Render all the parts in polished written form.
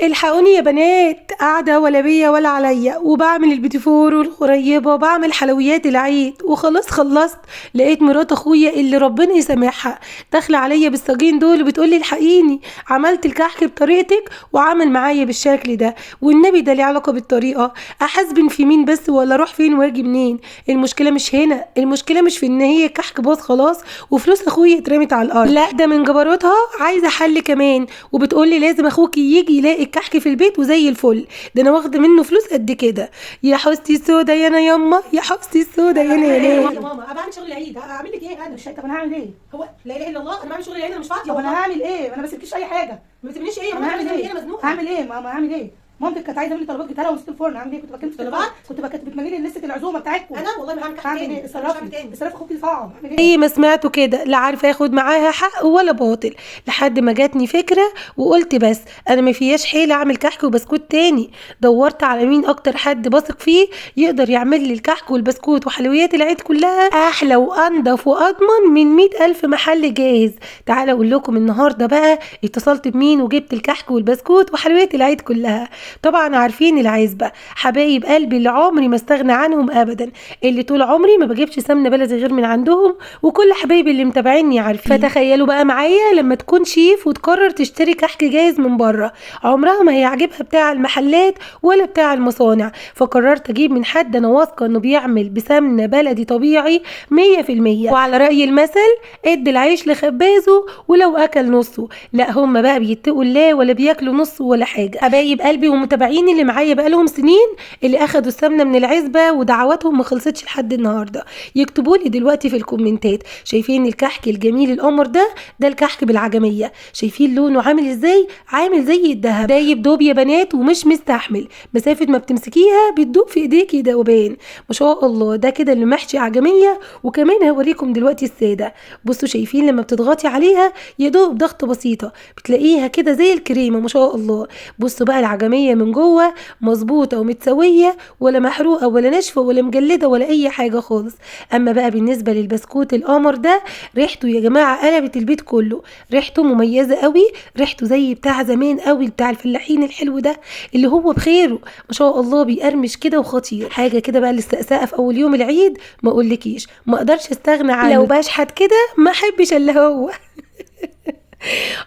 الحقوني يا بنات، قاعدة ولا بيا ولا عليا، وبعمل البيتيفور والغريبة وبعمل حلويات العيد وخلاص خلصت. لقيت مرات اخويا اللي ربنا يسامحها داخلة عليا بالصاجين دول وبتقولي الحقيني، عملت الكحك بطريقتك وعمل معايا بالشكل ده، والنبي ده ليه علاقة بالطريقة؟ احاسبن في مين بس ولا اروح فين واجي منين؟ المشكلة مش هنا، المشكلة مش في ان هي كحك باظ خلاص وفلوس اخويا اترمت على الارض، لا ده من جبروتها عايزة حل كمان، وبتقولي لازم اخوك يجي يلاقي الكحك في البيت وزي الفل، ده انا واخده منه فلوس قد كده. يا حستي السودا يا انا يما، يا حستي السودا يا انا يا يا ماما، انا بعمل شغل العيد، اعمل لك ايه؟ انا مش طب انا هعمل ايه؟ هو لا اله الا الله، انا بعمل شغل العيد، انا مش فاضيه. طب انا هعمل ايه؟ انا ما سبتكيش اي حاجه. ما بتسيبنيش ايه يا انا ماما؟ هعمل ايه؟ انا مزنوقه. هعمل ايه ماما؟ هعمل ايه؟ مامتك كانت عايزه مني طلبات، جبتها لها ونسيت الفرن. هعمل ايه؟ كنت بكلمك في طلبات؟ كنت بتملي لي لسته العزومه بتاعتكم. انا والله ما هعمل كحك هعمل تاني. ايه؟ اتصرفي اخوكي صعب. هعمل ايه؟ زي ما سمعتوا كده، لا عارفه اخد معاها حق ولا باطل، لحد ما جاتني فكره وقلت بس انا ما فياش حيله اعمل كحك وبسكوت تاني. دورت على مين اكتر حد بثق فيه يقدر يعمل لي الكحك والبسكوت وحلويات العيد كلها احلى وانضف واضمن من 100,000 محل جاهز. تعالى اقول لكم النهارده بقى اتصلت بمين وجبت الكحك والبسكوت وحلويات العيد كلها. طبعا عارفين العزبه، حبايب قلبي اللي عمري ما استغنى عنهم ابدا، اللي طول عمري ما بجيبش سمنه بلدي غير من عندهم، وكل حبايبي اللي متابعيني عارفين. فتخيلوا بقى معايا لما تكون شيف وتقرر تشتري كحك جاهز من بره، عمرها ما هيعجبها بتاع المحلات ولا بتاع المصانع، فقررت اجيب من حد انا واثقه انه بيعمل بسمنه بلدي طبيعي 100%. وعلى راي المثل ادي العيش لخبازه ولو اكل نصه، لا هم بقى بيتقوا الله ولا بياكلوا نصه ولا حاجه. حبايب قلبي ومتابعيني اللي معايا بقالهم سنين، اللي اخدوا السمنه من العزبه ودعواتهم ما خلصتش لحد النهارده، يكتبوا لي دلوقتي في الكومنتات. شايفين الكحك الجميل القمر ده؟ ده الكحك بالعجميه، شايفين لونه عامل ازاي؟ عامل زي الدهب، دايب دوب يا بنات ومش مستحمل، مسافه ما بتمسكيها بتدوب في ايديكي دوبان ما شاء الله. ده كده اللي محشي عجميه. وكمان هوريكم دلوقتي الساده، بصوا شايفين لما بتضغطي عليها يدوب ضغطه بسيطه بتلاقيها كده زي الكريمه ما شاء الله. بصوا بقى العجميه من جوه مظبوطه ومتسويه، ولا محروقه ولا ناشفه ولا مجلده ولا اي حاجه خالص. اما بقى بالنسبه للبسكوت القمر ده، ريحته يا جماعه قلبت البيت كله، ريحته مميزه قوي، ريحته زي بتاع زمان قوي بتاع الفلاحين الحلو ده اللي هو بخيره ما شاء الله، بيقرمش كده وخطير حاجه كده بقى. للسقسقه في اول يوم العيد ما اقولكيش، ما اقدرش استغنى عنه، لو بشحت كده ما احبش الا هو.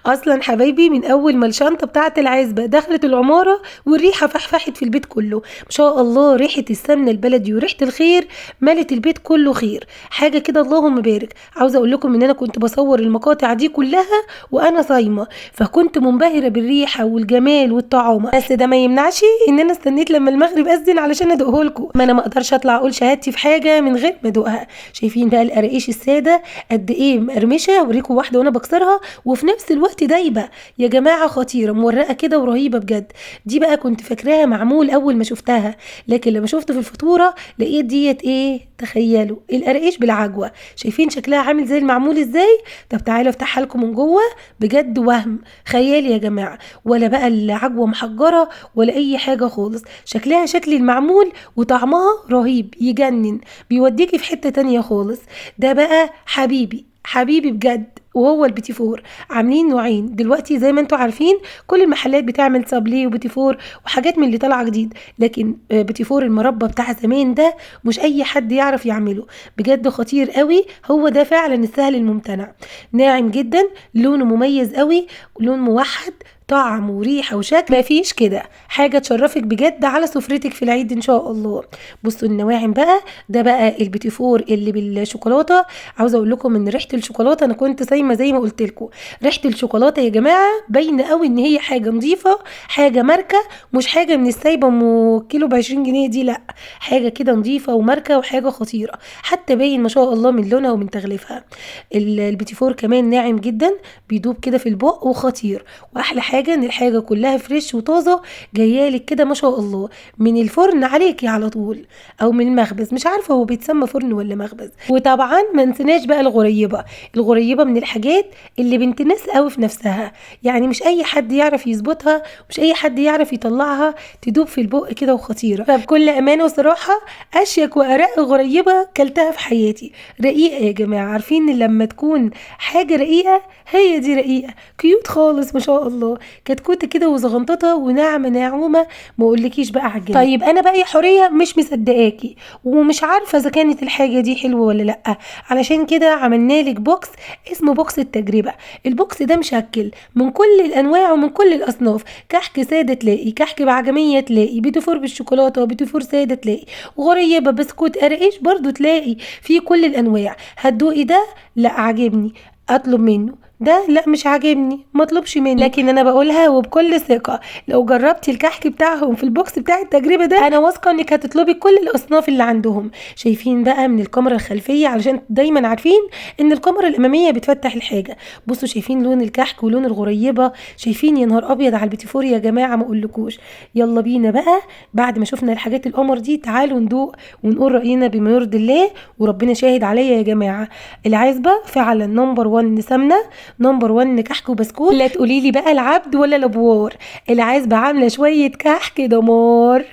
اصلا حبايبي من اول ما الشنطه بتاعه العزبه دخلت العماره والريحه فحفحت في البيت كله ما شاء الله، ريحه السمنه البلدي وريحه الخير ملت البيت كله خير، حاجه كده اللهم بارك. عاوزه اقول لكم ان انا كنت بصور المقاطع دي كلها وانا صايمه، فكنت منبهره بالريحه والجمال والطعامه، بس ده ما يمنعش ان انا استنيت لما المغرب اذن علشان ادوقه لكم. ما انا ما اقدرش اطلع اقول شهادتي في حاجه من غير ما ادوقها. شايفين بقى القراقيش الساده قد ايه مقرمشه؟ اوريكم واحده وانا بكسرها وفي نفس الوقت دايبه يا جماعه، خطيره مورقه كده ورهيبه بجد. دي بقى كنت فاكراها معمول اول ما شفتها، لكن لما شفته في الفاتوره لقيت ديت ايه؟ تخيلوا القرقيش بالعجوه. شايفين شكلها عامل زي المعمول ازاي؟ طب تعالوا افتحها لكم من جوه، بجد وهم خيالي يا جماعه، ولا بقى العجوه محجره ولا اي حاجه خالص، شكلها شكل المعمول وطعمها رهيب يجنن، بيوديكي في حته تانية خالص. ده بقى حبيبي حبيبي بجد، وهو البيتي فور. عاملين نوعين دلوقتي زي ما انتوا عارفين، كل المحلات بتعمل صابليه وبيتي فور وحاجات من اللي طالعه جديد، لكن بيتي فور المربى بتاع زمان ده مش اي حد يعرف يعمله، بجد خطير قوي. هو ده فعلا السهل الممتنع، ناعم جدا، لونه مميز قوي، لون موحد، طعم وريحه وشكل مفيش كده حاجه تشرفك بجد على سفرتك في العيد ان شاء الله. بصوا النواعم بقى، ده بقى البيتي فور اللي بالشوكولاته. عاوزه اقول لكم ان ريحه الشوكولاته انا كنت صايمه زي ما قلت لكم، ريحه الشوكولاته يا جماعه باينه قوي ان هي حاجه نظيفه، حاجه ماركه، مش حاجه من السايبه كيلو ب20 جنيه دي، لا حاجه كده نظيفه وماركه وحاجه خطيره، حتى باين ما شاء الله من لونها ومن تغليفها. البيتي فور كمان ناعم جدا، بيدوب كده في البق وخطير، واحلى حاجه ان الحاجه كلها فريش وطازه جايالك كده ما شاء الله من الفرن عليكي على طول، او من المخبز، مش عارفه هو بيتسمى فرن ولا مخبز. وطبعا ما نسيناش بقى الغريبه، الغريبه من الحاجات اللي بنت ناس قوي في نفسها، يعني مش اي حد يعرف يظبطها، مش اي حد يعرف يطلعها تدوب في البق كده وخطيره. فبكل امانه وصراحه اشيك وارق غريبه كلتها في حياتي، رقيقه يا جماعه. عارفين لما تكون حاجه رقيقه، هي دي رقيقه كيوت خالص ما شاء الله. كتكوته كده وزغنططه وناعمه ناعومه ما اقولكيش بقى عجبني. طيب انا بقى يا حوريه مش مصدقاكي ومش عارفه اذا كانت الحاجه دي حلوه ولا لا، علشان كده عملنا لك بوكس اسمه بوكس التجربه. البوكس ده مشكل من كل الانواع ومن كل الاصناف، كحك ساده تلاقي، كحك بعجميه تلاقي، بيتفور بالشوكولاته وبيتفور ساده تلاقي، غريبه بسكوت قرقيش برضو تلاقي، في كل الانواع. هتدوقي ده؟ لا عاجبني اطلب منه، ده لا مش عاجبني ما اطلبش منه. لكن انا بقولها وبكل ثقه، لو جربتي الكحك بتاعهم في البوكس بتاع التجربه ده انا واثقه انك هتطلبي كل الاصناف اللي عندهم. شايفين بقى من الكاميرا الخلفيه علشان دايما عارفين ان الكاميرا الاماميه بتفتح الحاجه. بصوا شايفين لون الكحك ولون الغريبه، شايفين يا نهار ابيض على البيتيفور يا جماعه ما اقولكوش. يلا بينا بقى بعد ما شفنا الحاجات القمر دي تعالوا ندوق ونقول راينا بما يرضي الله، وربنا شاهد عليا يا جماعه. العزبه فعلا نمبر 1 سمنه، نمبر 1 كحك وبسكوت. لا تقولي لي بقى العبد ولا الابوار، العزبه عامله شويه كحك دمار.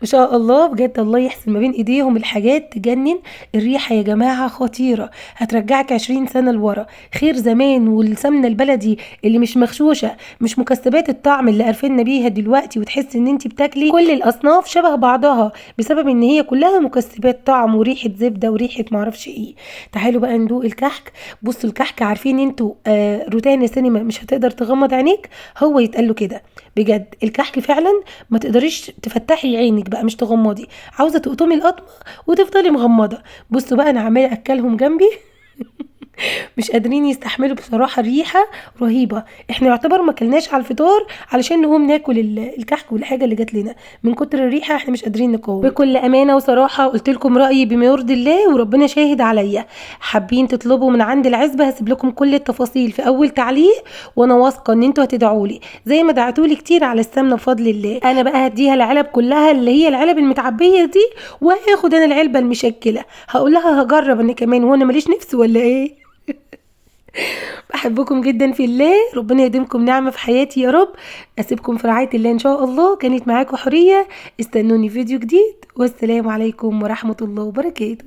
ما شاء الله بجد الله يحسن ما بين ايديهم الحاجات تجنن. الريحه يا جماعه خطيره، هترجعك 20 سنه لورا، خير زمان. والسمنه البلدي اللي مش مغشوشه، مش مكسبات الطعم اللي قرفنا بيها دلوقتي وتحس ان انت بتاكلي كل الاصناف شبه بعضها بسبب ان هي كلها مكسبات طعم وريحه زبده وريحه معرفش ايه. تعالوا بقى ندوق الكحك. بصوا الكحك عارفين انتوا روتانا سينما مش هتقدر تغمض عينيك، هو يتقال كده بجد. الكحك فعلا ما تقدريش تفتحي عينك بقى مش تغمضي، عاوزه تقطمي القطمه وتفضلي مغمضه. بصوا بقى انا عماله اكلهم جنبي مش قادرين يستحملوا بصراحه، الريحه رهيبه. احنا يعتبر ما كلناش على الفطار علشان نقوم ناكل الكحك والحاجه اللي جات لنا، من كتر الريحه احنا مش قادرين نقاوم. بكل امانه وصراحه قلت لكم رايي بما يرضي الله وربنا شاهد عليا. حابين تطلبوا من عند العزبه هسيب لكم كل التفاصيل في اول تعليق، وانا واثقه ان انتوا هتدعوا لي زي ما دعتوا لي كتير على السمنه بفضل الله. انا بقى هديها العلب كلها اللي هي العلب المتعبيه دي، وهاخد انا العلبه المشكله، هقول لها هجرب انا كمان، وانا ماليش نفس ولا ايه؟ بحبكم جدا في الله، ربنا يديمكم نعمة في حياتي يا رب. اسيبكم في رعاية الله ان شاء الله. كانت معاكم حورية، استنوني فيديو جديد، والسلام عليكم ورحمة الله وبركاته.